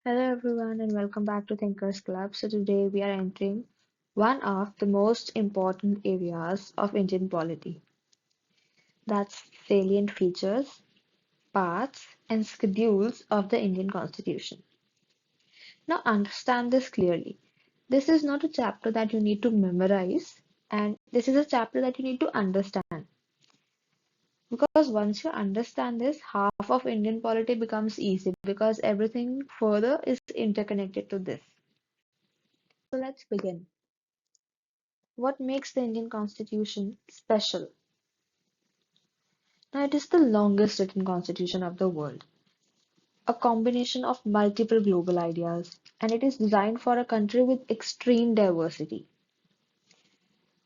Hello everyone and welcome back to Thinkers Club. So today we are entering one of the most important areas of Indian polity. That's salient features, parts and schedules of the Indian Constitution. Now understand this clearly. This is not a chapter that you need to memorize, and this is a chapter that you need to understand. Because once you understand this, half of Indian polity becomes easy because everything further is interconnected to this. So let's begin. What makes the Indian Constitution special? Now, it is the longest written constitution of the world, a combination of multiple global ideas, and it is designed for a country with extreme diversity.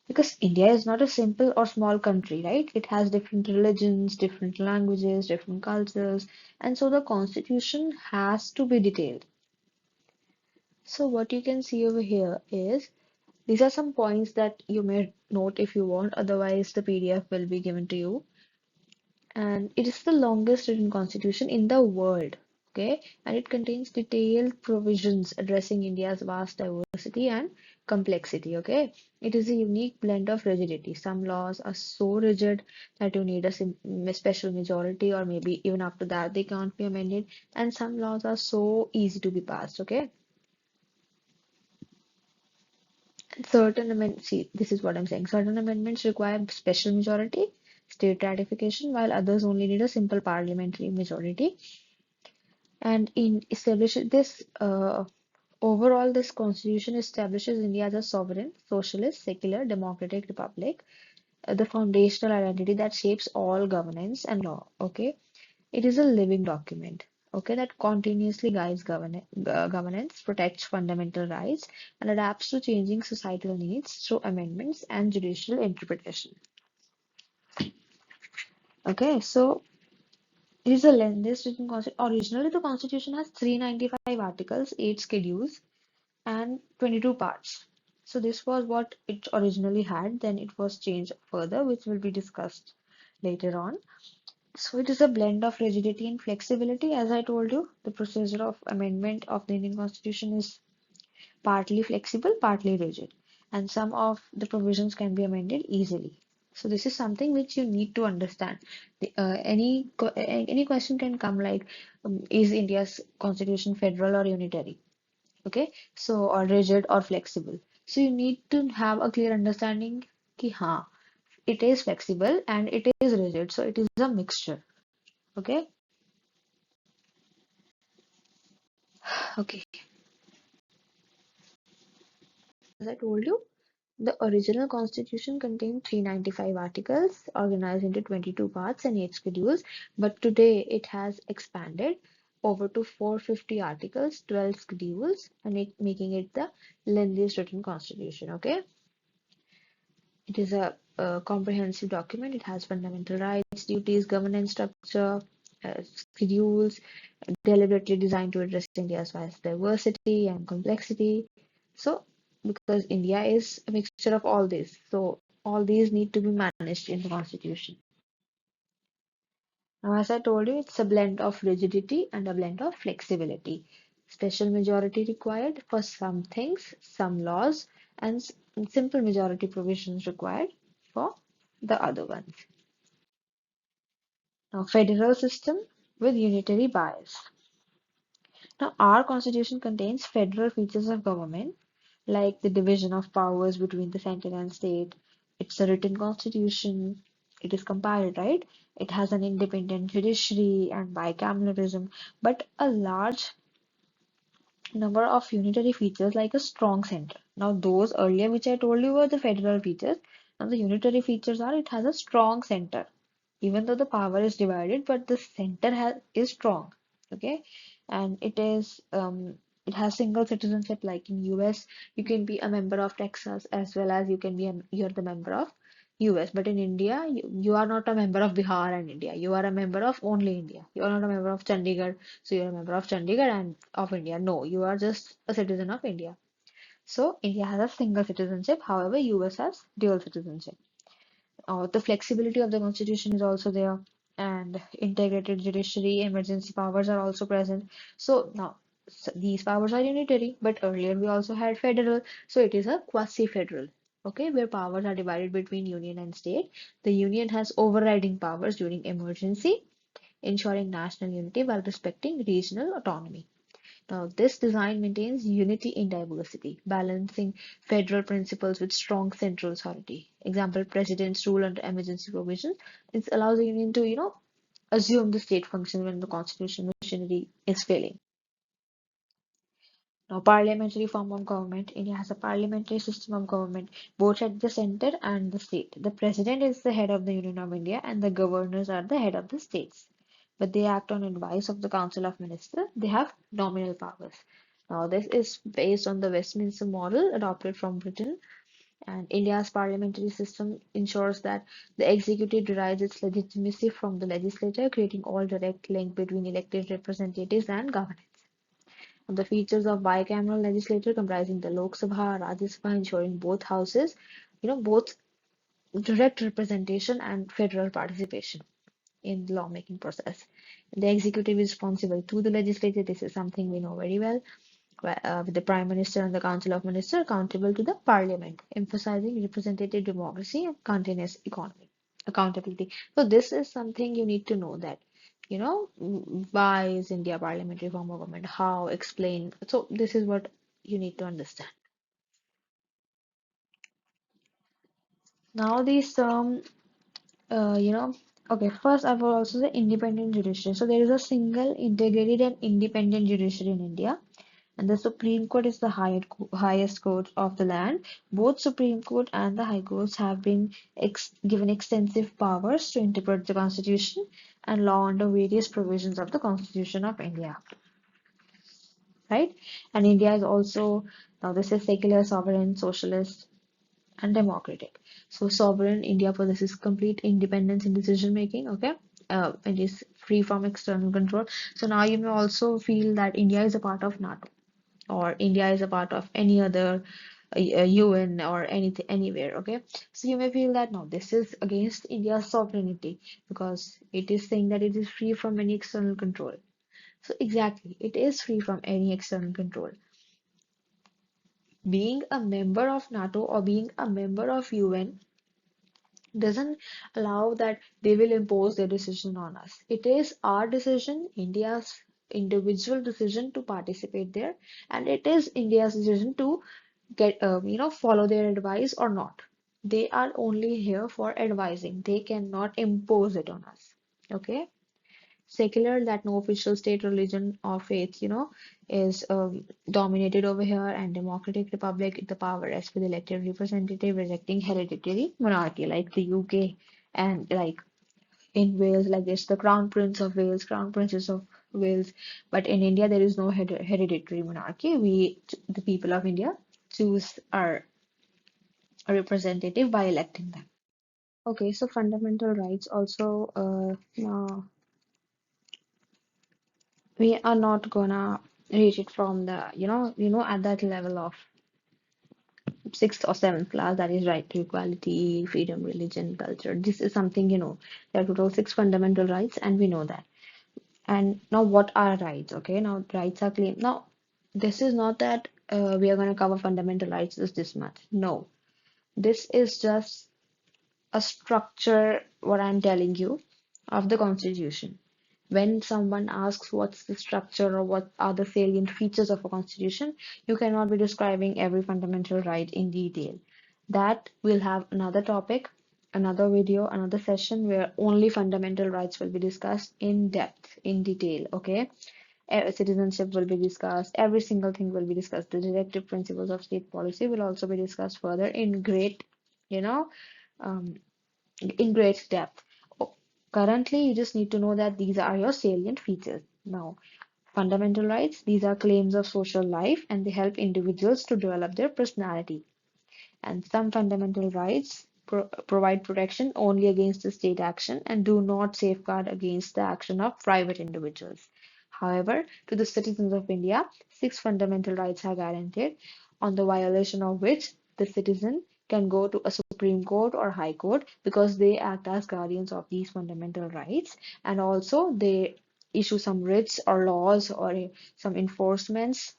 Because India is not a simple or small country, right? It has different religions, different languages, different cultures, and so the constitution has to be detailed. So, what you can see over here is these are some points that you may note if you want, otherwise, the PDF will be given to you. And it is the longest written constitution in the world. Okay, and it contains detailed provisions addressing India's vast diversity and complexity. Okay, it is a unique blend of rigidity. Some laws are so rigid that you need a special majority, or maybe even after that they can't be amended, and some laws are so easy to be passed. Okay, certain amendments, see, this is what I'm saying. Certain amendments require special majority, state ratification, while others only need a simple parliamentary majority. And in establishes this overall, this constitution establishes India as a sovereign, socialist, secular, democratic republic, the foundational identity that shapes all governance and law. Okay, it is a living document. Okay, that continuously guides governance, protects fundamental rights, and adapts to changing societal needs through amendments and judicial interpretation. Okay, so it is the lengthiest written constitution. Originally, the constitution has 395 articles, 8 schedules, and 22 parts. So this was what it originally had, then it was changed further, which will be discussed later on. So it is a blend of rigidity and flexibility. As I told you, the procedure of amendment of the Indian Constitution is partly flexible, partly rigid, and some of the provisions can be amended easily. So this is something which you need to understand. Any question can come like, is India's constitution federal or unitary? Okay, so or rigid or flexible. So you need to have a clear understanding कि हाँ, it is flexible and it is rigid. So it is a mixture. Okay, okay. As I told you, the original constitution contained 395 articles organized into 22 parts and 8 schedules, but today it has expanded over to 450 articles, 12 schedules, and making it the lengthiest written constitution. Okay, it is a comprehensive document. It has fundamental rights, duties, governance structure, schedules, deliberately designed to address India's vast diversity and complexity. So, because India is a mixture of all this, so all these need to be managed in the constitution. Now, as I told you, it's a blend of rigidity and a blend of flexibility. Special majority required for some things, some laws, and simple majority provisions required for the other ones. Now, federal system with unitary bias. Now, our constitution contains federal features of government, like the division of powers between the center and state. It's a written constitution. It is compiled, right? It has an independent judiciary and bicameralism, but a large number of unitary features like a strong center. Now, those earlier which I told you were the federal features. Now, the unitary features are it has a strong center, even though the power is divided, but the center is strong. Okay, and it has single citizenship like in US. You can be a member of Texas as well as you can be you're the member of US. But in India, you are not a member of Bihar and India. You are a member of only India. You are not a member of Chandigarh, so you're a member of Chandigarh and of India. No, you are just a citizen of India. So India has a single citizenship. However, US has dual citizenship. The flexibility of the constitution is also there, and integrated judiciary, emergency powers are also present. So now, these powers are unitary, but earlier we also had federal, so it is a quasi-federal. Okay, where powers are divided between union and state. The union has overriding powers during emergency, ensuring national unity while respecting regional autonomy. Now, this design maintains unity in diversity, balancing federal principles with strong central authority. Example, president's rule under emergency provision. It allows the union to, assume the state function when the constitutional machinery is failing. Now, parliamentary form of government. India has a parliamentary system of government, both at the center and the state. The president is the head of the Union of India, and the governors are the head of the states. But they act on advice of the Council of Ministers. They have nominal powers. Now, this is based on the Westminster model adopted from Britain, and India's parliamentary system ensures that the executive derives its legitimacy from the legislature, creating all direct link between elected representatives and governance. The features of bicameral legislature comprising the Lok Sabha, Rajya Sabha, ensuring both houses, both direct representation and federal participation in the lawmaking process. The executive is responsible to the legislature. This is something we know very well. With the Prime Minister and the Council of Ministers accountable to the Parliament, emphasizing representative democracy and continuous economy accountability. So this is something you need to know that, why is India parliamentary form of government? How explain? So this is what you need to understand. Now these okay. First, I will also say independent judiciary. So there is a single, integrated, and independent judiciary in India. And the Supreme Court is the highest court of the land. Both Supreme Court and the High Courts have been given extensive powers to interpret the Constitution and law under various provisions of the Constitution of India. Right? And India is also, now this is secular, sovereign, socialist, and democratic. So sovereign India possesses complete independence in decision making. Okay. It is free from external control. So now you may also feel that India is a part of NATO, or India is a part of any other UN or anything anywhere. Okay, so you may feel that no, this is against India's sovereignty because it is saying that it is free from any external control. So exactly, it is free from any external control. Being a member of NATO or being a member of UN doesn't allow that they will impose their decision on us. It is our decision, India's individual decision to participate there, and it is India's decision to get follow their advice or not. They are only here for advising. They cannot impose it on us. Okay. Secular, that no official state religion or faith is dominated over here, and democratic republic, the power rests with elected representative, rejecting hereditary monarchy like the UK, and like in Wales, like there's the Crown Prince of Wales, Crown Princess of Wales. But in India, there is no hereditary monarchy. The people of India, choose our representative by electing them. Okay, so fundamental rights also, we are not gonna reach it from the, at that level of sixth or seventh class, that is right to equality, freedom, religion, culture. This is something, there are total six fundamental rights, and we know that. And now, what are rights? Okay, now rights are claimed. Now, this is not that we are going to cover fundamental rights this much. No, this is just a structure, what I'm telling you, of the Constitution. When someone asks what's the structure or what are the salient features of a constitution, you cannot be describing every fundamental right in detail. That will have another topic, another video, another session where only fundamental rights will be discussed in depth, in detail. Okay. Citizenship will be discussed, every single thing will be discussed. The directive principles of state policy will also be discussed further in great, you know, um, in great depth. Currently, you just need to know that these are your salient features. Now, fundamental rights, these are claims of social life, and they help individuals to develop their personality. And some fundamental rights provide protection only against the state action and do not safeguard against the action of private individuals. However, to the citizens of India, six fundamental rights are guaranteed, on the violation of which the citizen can go to a Supreme Court or High Court, because they act as guardians of these fundamental rights, and also they issue some writs or laws or some enforcements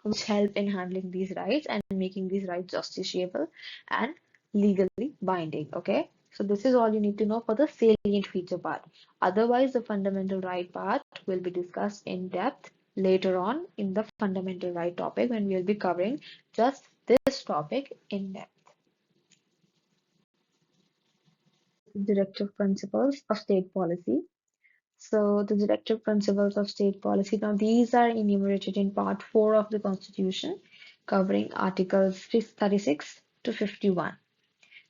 which help in handling these rights and making these rights justiciable and legally binding. Okay, so this is all you need to know for the salient feature part. Otherwise, the fundamental right part will be discussed in depth later on in the fundamental right topic when we will be covering just this topic in depth. Directive principles of state policy. So the directive principles of state policy, now these are enumerated in part 4 of the Constitution, covering Articles 36 to 51.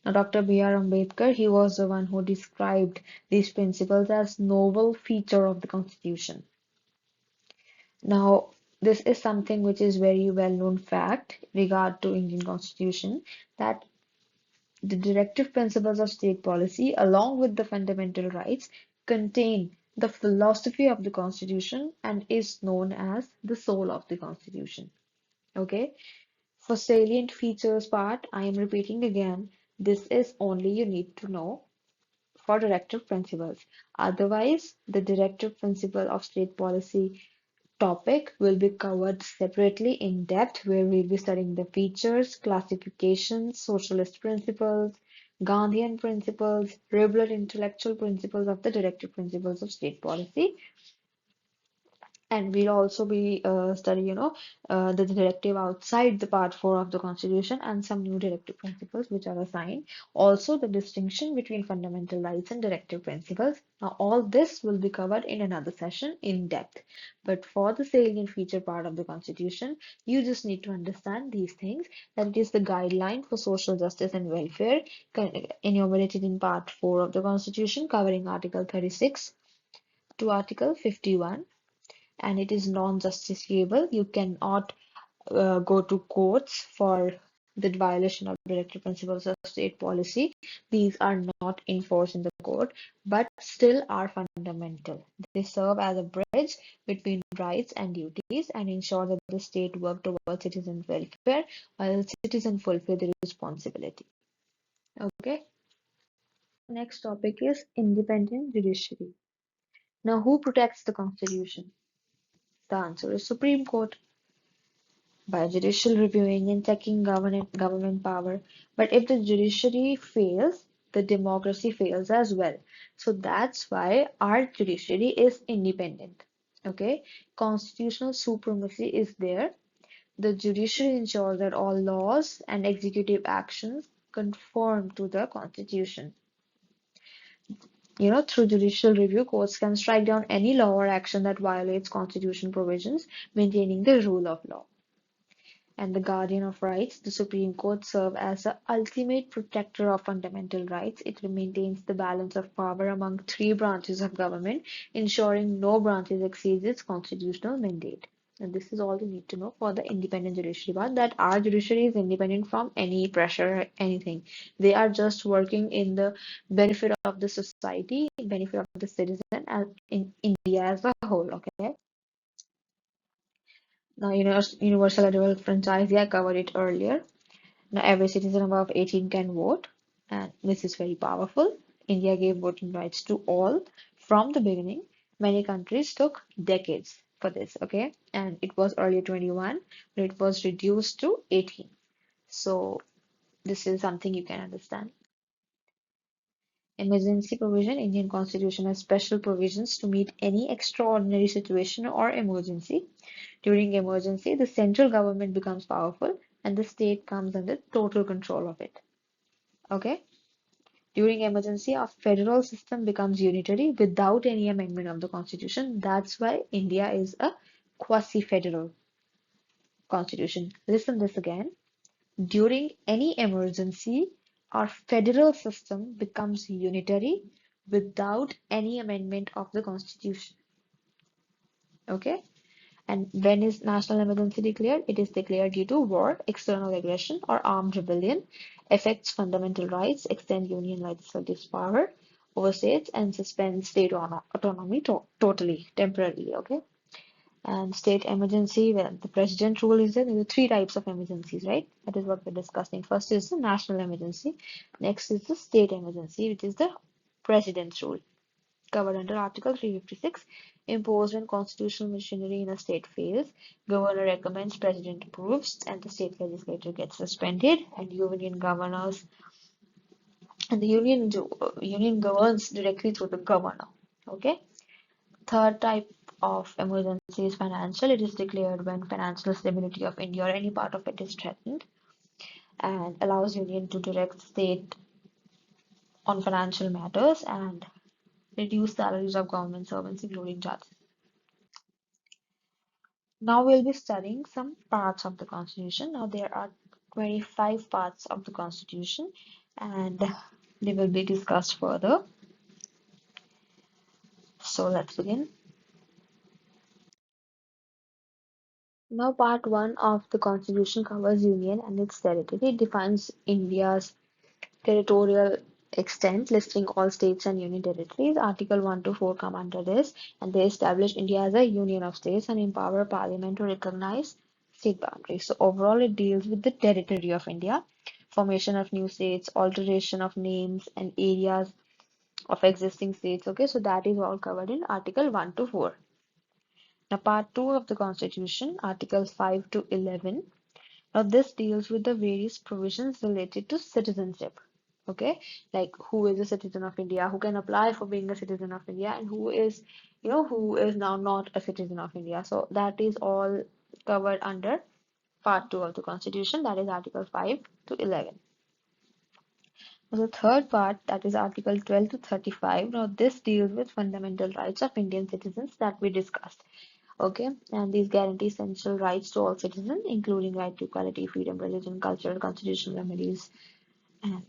Now, Dr. B.R. Ambedkar, he was the one who described these principles as novel feature of the Constitution. Now, this is something which is very well known fact regard to Indian Constitution, that the directive principles of state policy, along with the fundamental rights, contain the philosophy of the Constitution and is known as the soul of the Constitution. Okay, for salient features part, I am repeating again, this is only you need to know for directive principles. Otherwise, the directive principle of state policy topic will be covered separately in depth, where we'll be studying the features, classifications, socialist principles, Gandhian principles, liberal intellectual principles of the directive principles of state policy. And we'll also be studying, the directive outside the part 4 of the Constitution and some new directive principles which are assigned. Also, the distinction between fundamental rights and directive principles. Now, all this will be covered in another session in depth. But for the salient feature part of the Constitution, you just need to understand these things. That it is the guideline for social justice and welfare enumerated in part 4 of the Constitution, covering Article 36 to Article 51, and it is non-justiciable. You cannot go to courts for the violation of directive principles of state policy. These are not enforced in the court, but still are fundamental. They serve as a bridge between rights and duties and ensure that the state works towards citizen welfare while citizens fulfill their responsibility. Okay. Next topic is independent judiciary. Now, who protects the Constitution? The answer is Supreme Court, by judicial reviewing and checking government power. But if the judiciary fails, the democracy fails as well. So that's why our judiciary is independent. Okay, constitutional supremacy is there. The judiciary ensures that all laws and executive actions conform to the constitution. Through judicial review, courts can strike down any law or action that violates constitution provisions, maintaining the rule of law. And the guardian of rights, the Supreme Court serves as the ultimate protector of fundamental rights. It maintains the balance of power among three branches of government, ensuring no branch exceeds its constitutional mandate. And this is all you need to know for the independent judiciary part, that our judiciary is independent from any pressure or anything. They are just working in the benefit of the society, benefit of the citizen, and in India as a whole. Okay. Now, universal adult franchise, yeah, I covered it earlier. Now, every citizen above 18 can vote, and this is very powerful. India gave voting rights to all from the beginning. Many countries took decades for this, okay? And it was earlier 21, but it was reduced to 18. So, this is something you can understand. Emergency provision. Indian Constitution has special provisions to meet any extraordinary situation or emergency. During emergency, the central government becomes powerful and the state comes under total control of it. Okay? During emergency, a federal system becomes unitary without any amendment of the constitution. That's why India is a quasi-federal constitution. Listen this again. During any emergency, our federal system becomes unitary without any amendment of the constitution. Okay? And when is national emergency declared? It is declared due to war, external aggression, or armed rebellion, affects fundamental rights, extend union legislative power over states, and suspend state autonomy totally, temporarily. Okay. And state emergency, when the president rule is there are three types of emergencies, right? That is what we're discussing. First is the national emergency. Next is the state emergency, which is the president's rule. covered under Article 356, imposed when constitutional machinery in a state fails, governor recommends, president approves, and the state legislature gets suspended, and union governors and the union governs directly through the governor. Okay. Third type of emergency is financial. It is declared when financial stability of India or any part of it is threatened and allows union to direct state on financial matters and reduce salaries of government servants, including judges. Now we'll be studying some parts of the Constitution. Now there are 25 parts of the Constitution and they will be discussed further. So let's begin. Now part 1 of the Constitution covers Union and its territory. It defines India's territorial extent, listing all states and union territories. Article 1 to 4 come under this, and they establish India as a union of states and empower Parliament to recognize state boundaries. So overall, it deals with the territory of India, formation of new states, alteration of names and areas of existing states. Okay, so that is all covered in Article 1 to 4. Now, Part 2 of the Constitution, Articles 5 to 11. Now, this deals with the various provisions related to citizenship. Okay, like who is a citizen of India, who can apply for being a citizen of India, and who is now not a citizen of India. So that is all covered under Part 2 of the Constitution, that is Article 5 to 11. Now, the third part, that is Article 12 to 35. Now, this deals with fundamental rights of Indian citizens that we discussed. Okay, and these guarantee essential rights to all citizens, including right to equality, freedom, religion, culture, constitutional remedies, and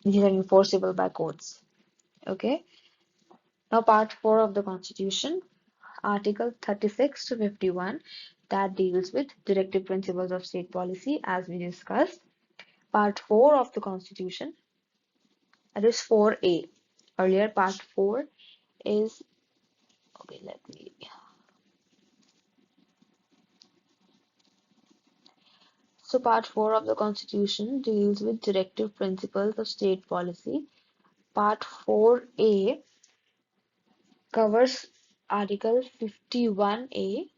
these are enforceable by courts. Okay, now part 4 of the Constitution, Article 36 to 51, that deals with directive principles of state policy, as we discussed. Part 4 of the Constitution, that is 4A. Earlier, part 4 is, okay, let me. So part 4 of the Constitution deals with directive principles of state policy. Part 4A covers Article 51A.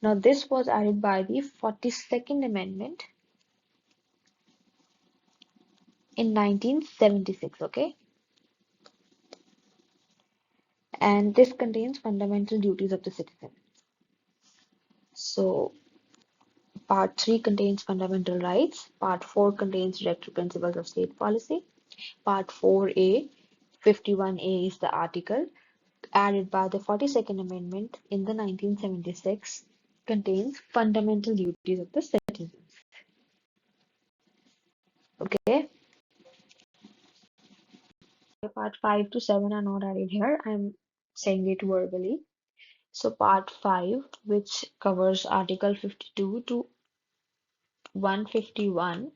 Now this was added by the 42nd Amendment in 1976, okay? And this contains fundamental duties of the citizen. So Part 3 contains fundamental rights. Part 4 contains directive principles of state policy. Part 4A, 51A is the article added by the 42nd Amendment in the 1976, contains fundamental duties of the citizens. Okay, part 5 to 7 are not added here. I'm saying it verbally. So part 5, which covers Article 52 to 151.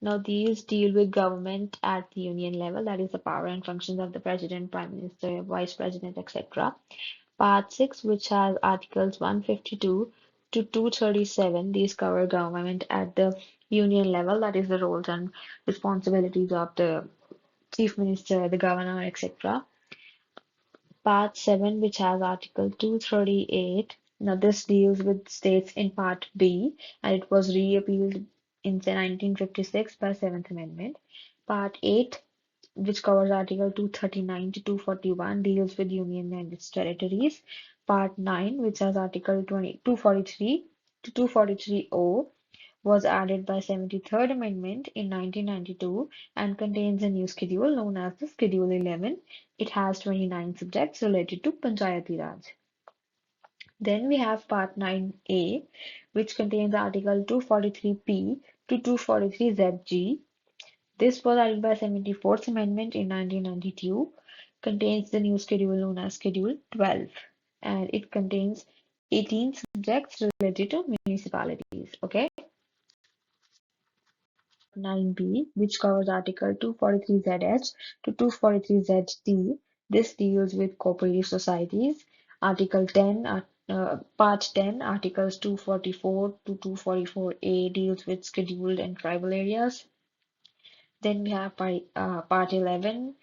Now these deal with government at the union level, that is the power and functions of the president, prime minister, vice president, etc. Part 6, which has Articles 152 to 237, these cover government at the union level, that is the roles and responsibilities of the chief minister, the governor, etc. Part 7, which has Article 238. Now, this deals with states in Part B, and it was repealed in 1956 by 7th Amendment. Part 8, which covers Article 239 to 241, deals with Union and its territories. Part 9, which has Article 243 to 243O, was added by 73rd Amendment in 1992 and contains a new schedule known as the Schedule 11. It has 29 subjects related to Panchayati Raj. Then we have Part 9A, which contains Article 243P to 243ZG. This was added by 74th Amendment in 1992, contains the new schedule known as Schedule 12, and it contains 18 subjects related to municipalities. Okay. 9B, which covers Article 243ZH to 243ZT. This deals with cooperative societies. Article 10, Part 10, Articles 244 to 244A deals with scheduled and tribal areas. Then we have Part 11,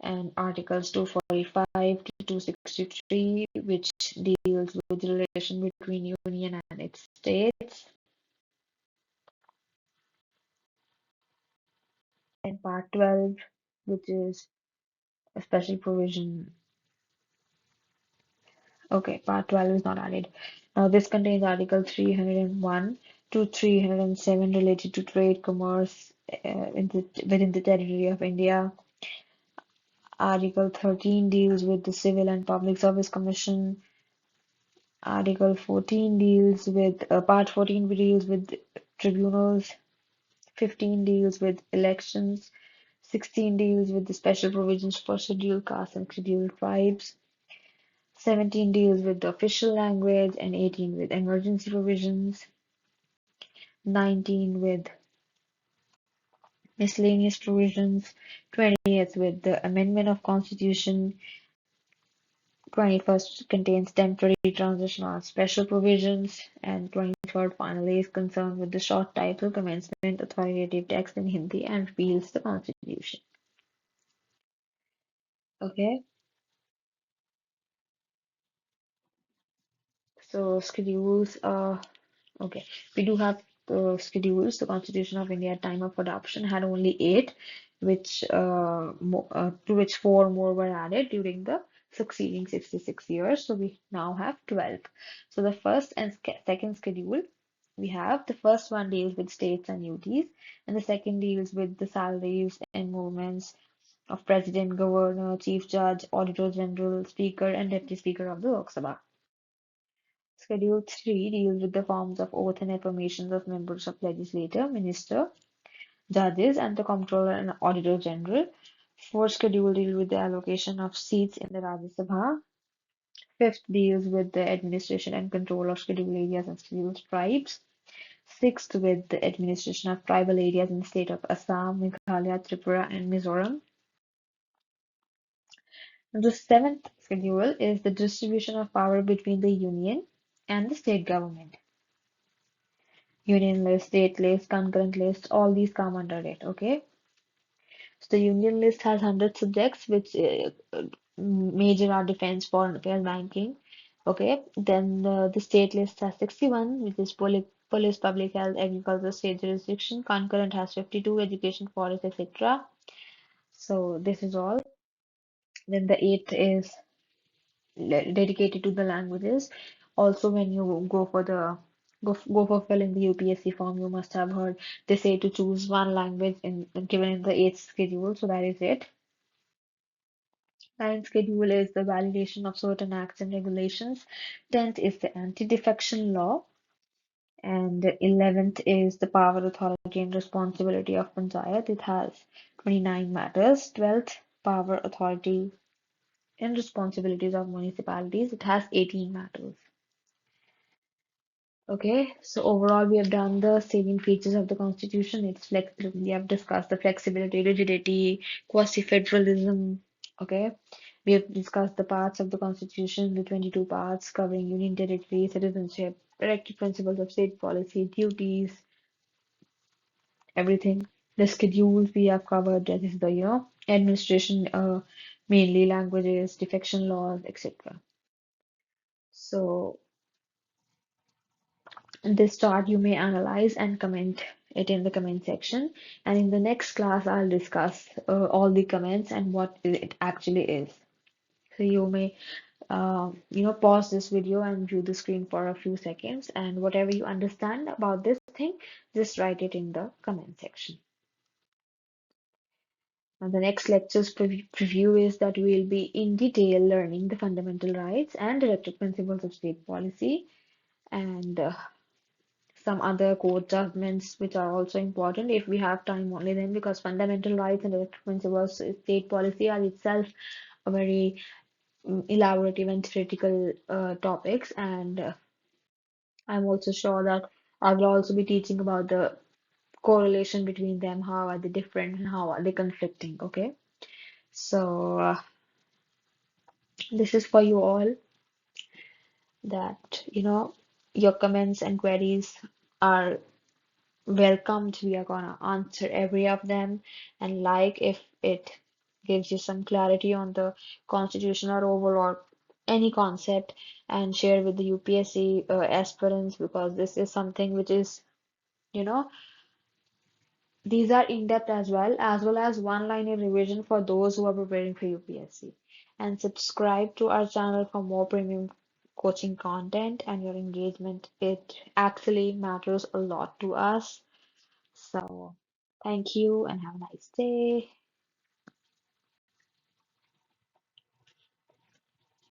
and Articles 245 to 263, which deals with the relation between Union and its states, and Part 12, which is a special provision. Okay, Part 12 is not added. Now, this contains Article 301 to 307 related to trade, commerce within the territory of India. Article 13 deals with the Civil and Public Service Commission. Article 14 deals with Part 14 deals with tribunals. 15 deals with elections. 16 deals with the special provisions for scheduled castes and scheduled tribes. 17 deals with the official language, and 18 with emergency provisions. 19 with miscellaneous provisions. 20th with the amendment of constitution. 21st contains temporary, transitional, special provisions, and 23rd finally is concerned with the short title commencement authoritative text in Hindi and repeals the constitution. Okay, so schedules. Okay, we do have schedules. The Constitution of India at time of adoption had only eight, which to which four more were added during the succeeding 66 years. So we now have 12. So the first and second schedule, we have the first one deals with states and UTs, and the second deals with the salaries and movements of President, Governor, Chief Judge, Auditor General, Speaker, and Deputy Speaker of the Lok Sabha. Schedule 3 deals with the forms of oath and affirmations of members of legislature, minister, judges, and the Comptroller and Auditor General. Fourth schedule deals with the allocation of seats in the Rajya Sabha. Fifth deals with the administration and control of scheduled areas and scheduled tribes. Sixth with the administration of tribal areas in the state of Assam, Meghalaya, Tripura, and Mizoram. The seventh schedule is the distribution of power between the union and the state government. Union list, state list, concurrent list, all these come under it, okay? So the union list has 100 subjects, which major are defense, foreign affairs, banking, okay? Then the state list has 61, which is police, public health, agriculture, state jurisdiction. Concurrent has 52, education, forest, etc. So this is all. Then the eighth is dedicated to the languages. Also, when you go for go for filling the UPSC form, you must have heard they say to choose one language given in the eighth schedule. So that is it. Ninth schedule is the validation of certain acts and regulations. 10th is the anti-defection law. And 11th is the power, authority, and responsibility of Panchayat. It has 29 matters. 12th, power, authority, and responsibilities of municipalities. It has 18 matters. Okay, so overall we have done the salient features of the Constitution. It's flexible. We have discussed the flexibility, rigidity, quasi-federalism. Okay, we have discussed the parts of the Constitution, the 22 parts covering union territory, citizenship, directive principles of state policy, duties, everything. The schedules we have covered. That is the administration, mainly languages, defection laws, etc. So this chart you may analyze and comment it in the comment section. And in the next class, I'll discuss all the comments and what it actually is. So you may, pause this video and view the screen for a few seconds. And whatever you understand about this thing, just write it in the comment section. And the next lecture's preview is that we'll be in detail learning the fundamental rights and directive principles of state policy, and some other court judgments which are also important if we have time only then, because fundamental rights and directive principles state policy are itself a very elaborative and theoretical topics, and I'm also sure that I will also be teaching about the correlation between them, how are they different and how are they conflicting. Okay, so this is for you all, that your comments and queries are welcomed. We are gonna answer every of them, and like if it gives you some clarity on the constitution or overall any concept, and share with the UPSC aspirants, because this is something which is, you know, these are in-depth as well as one-liner revision for those who are preparing for UPSC. And subscribe to our channel for more premium coaching content, and your engagement, it actually matters a lot to us. So thank you and have a nice day.